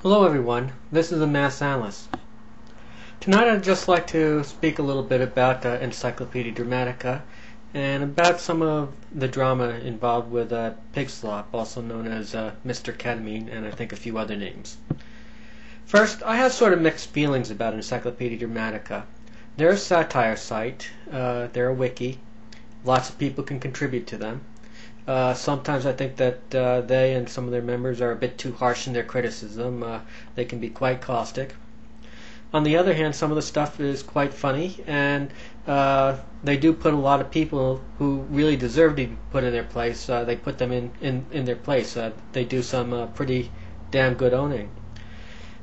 Hello everyone, this is the Mass Analyst. Tonight I'd just like to speak a little bit about Encyclopedia Dramatica and about some of the drama involved with Pigslop, also known as Mr. Ketamine, and I think a few other names. First, I have sort of mixed feelings about Encyclopedia Dramatica. They're a satire site, they're a wiki, lots of people can contribute to them. Sometimes I think that they and some of their members are a bit too harsh in their criticism. They can be quite caustic. On the other hand, some of the stuff is quite funny, and they do put a lot of people who really deserve to be put in their place. They put them in their place. They do some pretty damn good owning.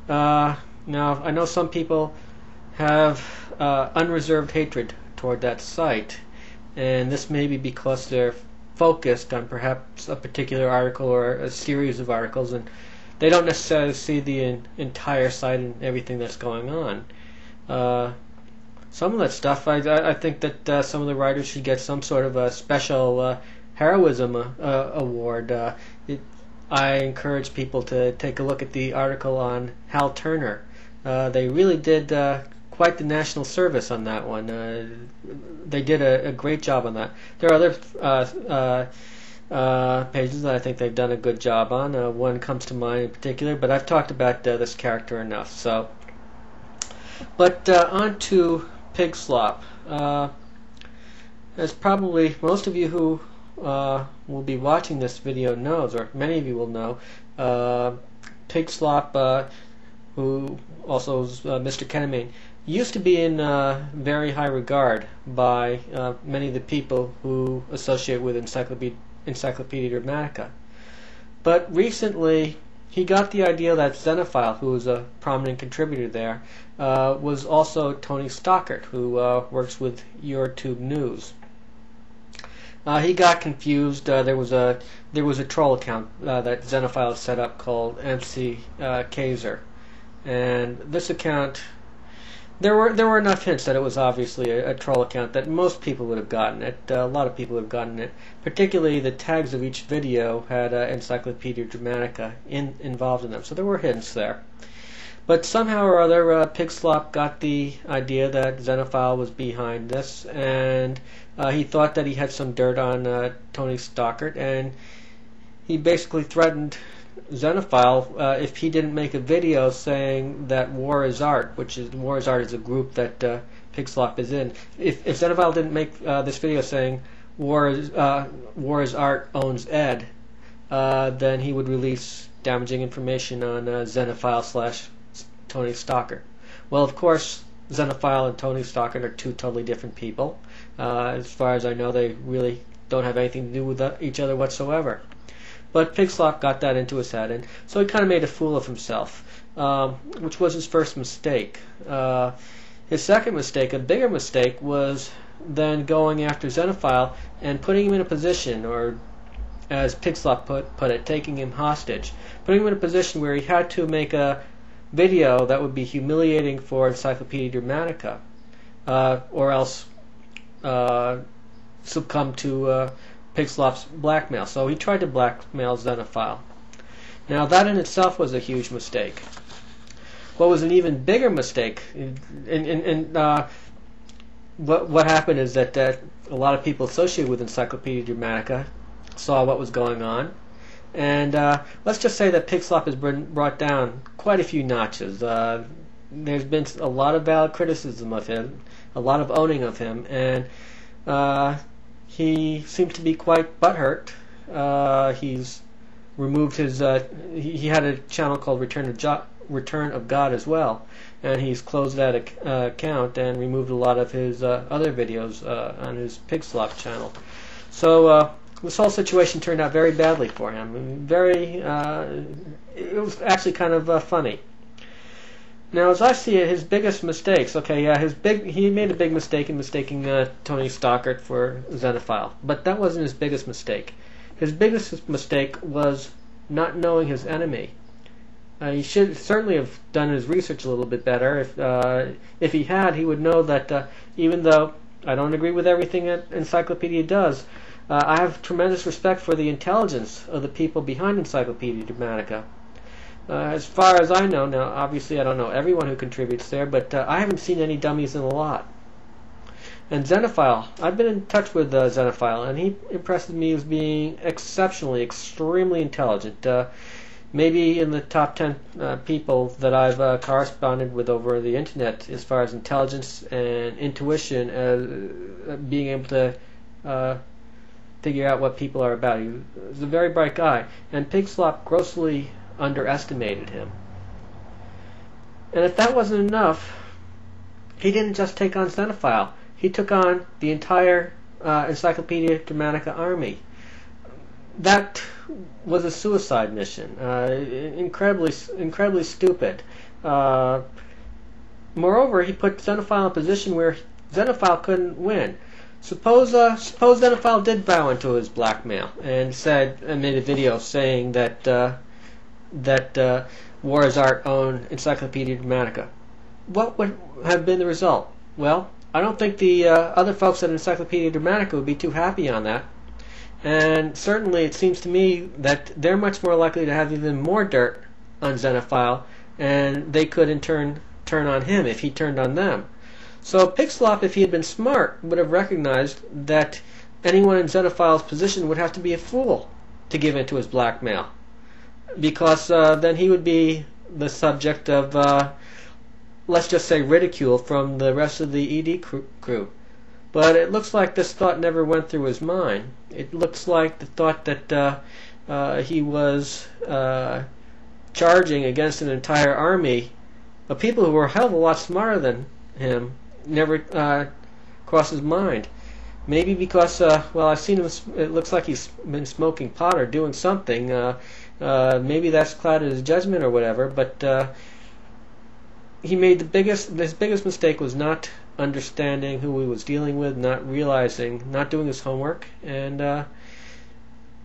Now, I know some people have unreserved hatred toward that site, and this may be because they're focused on perhaps a particular article or a series of articles, and they don't necessarily see the entire site and everything that's going on. Some of that stuff, I think that some of the writers should get some sort of a special heroism award. I encourage people to take a look at the article on Hal Turner. They really did quite the national service on that one. They did a great job on that. There are other pages that I think they've done a good job on. One comes to mind in particular, but I've talked about this character enough. But on to Pigslop. As probably most of you who will be watching this video knows, or many of you will know, Pigslop, who also is Mr. Ketamine, used to be in very high regard by many of the people who associate with Encyclopedia Dramatica. But recently he got the idea that Zenophile, who was a prominent contributor there, was also Tony Stockert, who works with YouTube News. He got confused. There was a troll account that Zenophile set up called Mikeskehan, and this account, there were enough hints that it was obviously a troll account that most people would have gotten it. A lot of people would have gotten it. Particularly the tags of each video had Encyclopedia Dramatica involved in them, so there were hints there. But somehow or other, Pigslop got the idea that Zenophile was behind this, and he thought that he had some dirt on Tony Stockert, and he basically threatened Zenophile if he didn't make a video saying that War is Art, War is Art is a group that Pigslop is in. If Zenophile didn't make this video saying War is Art owns Ed, then he would release damaging information on Zenophile / Tony Stockert. Well, of course, Zenophile and Tony Stockert are two totally different people. As far as I know, they really don't have anything to do with each other whatsoever. But Pigslop got that into his head, and so he kind of made a fool of himself, which was his first mistake. His second mistake, a bigger mistake, was then going after Zenophile and putting him in a position, or as Pigslop put it, taking him hostage, putting him in a position where he had to make a video that would be humiliating for Encyclopedia Dramatica, or else succumb to Pigslop's blackmail. So he tried to blackmail Zenophile. Now that in itself was a huge mistake. What was an even bigger mistake, what happened is that a lot of people associated with Encyclopedia Dramatica saw what was going on, and let's just say that Pigslop has been brought down quite a few notches. There's been a lot of valid criticism of him, a lot of owning of him, and he seems to be quite butthurt. He's removed his. He had a channel called ReturnOfGod as well, and he's closed that account and removed a lot of his other videos on his Pigslop channel. So this whole situation turned out very badly for him. It was actually kind of funny. Now, as I see it, his biggest mistakes. Okay, yeah, he made a big mistake in mistaking Tony Stockert for Zenophile, but that wasn't his biggest mistake. His biggest mistake was not knowing his enemy. He should certainly have done his research a little bit better. If he had, he would know that even though I don't agree with everything that Encyclopedia does, I have tremendous respect for the intelligence of the people behind Encyclopedia Dramatica. As far as I know, now obviously I don't know everyone who contributes there, but I haven't seen any dummies in the lot. And Zenophile, I've been in touch with Zenophile, and he impresses me as being exceptionally, extremely intelligent. Maybe in the top 10 people that I've corresponded with over the internet as far as intelligence and intuition, as being able to figure out what people are about. He's a very bright guy, and Pigslop grossly underestimated him. And if that wasn't enough, he didn't just take on Zenophile. He took on the entire Encyclopedia Dramatica army. That was a suicide mission. Incredibly stupid. Moreover, he put Zenophile in a position where Zenophile couldn't win. Suppose Zenophile did bow into his blackmail and made a video saying that War is Art owned Encyclopedia Dramatica. What would have been the result? Well, I don't think the other folks at Encyclopedia Dramatica would be too happy on that. And certainly it seems to me that they're much more likely to have even more dirt on Zenophile, and they could in turn turn on him if he turned on them. So Pigslop, if he had been smart, would have recognized that anyone in Zenophile's position would have to be a fool to give in to his blackmail, because then he would be the subject of, let's just say, ridicule from the rest of the ED crew. But it looks like this thought never went through his mind. It looks like the thought that he was charging against an entire army of people who were a hell of a lot smarter than him never crossed his mind. Maybe because, well, I've seen him, it looks like he's been smoking pot or doing something. Maybe that's clouded his judgment or whatever, but he made his biggest mistake was not understanding who he was dealing with, not realizing, not doing his homework, and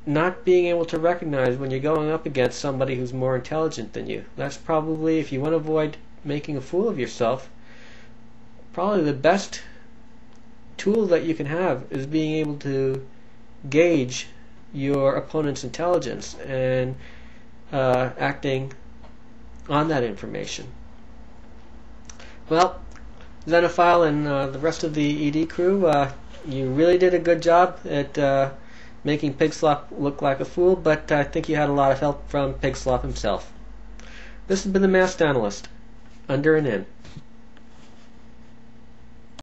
not being able to recognize when you're going up against somebody who's more intelligent than you. That's probably, if you want to avoid making a fool of yourself, probably the best tool that you can have is being able to gauge your opponent's intelligence and acting on that information. Well, Zenophile and the rest of the ED crew, you really did a good job at making Pigslop look like a fool, but I think you had a lot of help from Pigslop himself. This has been the Masked Analyst, under and in.